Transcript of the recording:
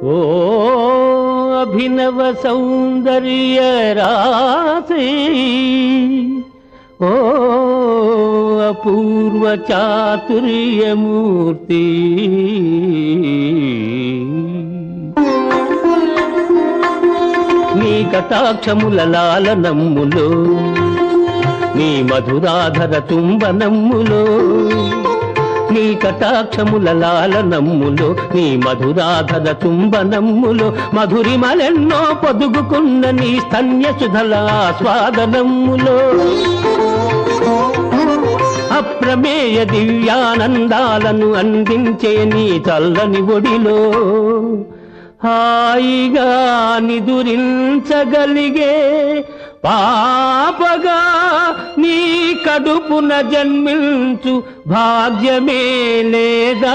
ఓ అభినవ సౌందర్య రాశి, ఓ అపూర్వ చాతుర్యమూర్తి, నీ కటాక్షముల లాలనమ్ములో, నీ మధురాధర తుంబనమ్ములో, నీ కటాక్షముల లాలనమ్ములో, నీ మధురాధర తుంబనమ్ములో, మధురిమలెన్నో పొదుగుకున్న నీ స్తన్య సుధల ఆస్వాదనమ్ములో, అప్రమేయ దివ్యానందాలను అందించే నీ చల్లని ఒడిలో హాయిగా నిదురించగలిగే పాపగా నీ కడుపున జన్మించు భాగ్యమే లేదా?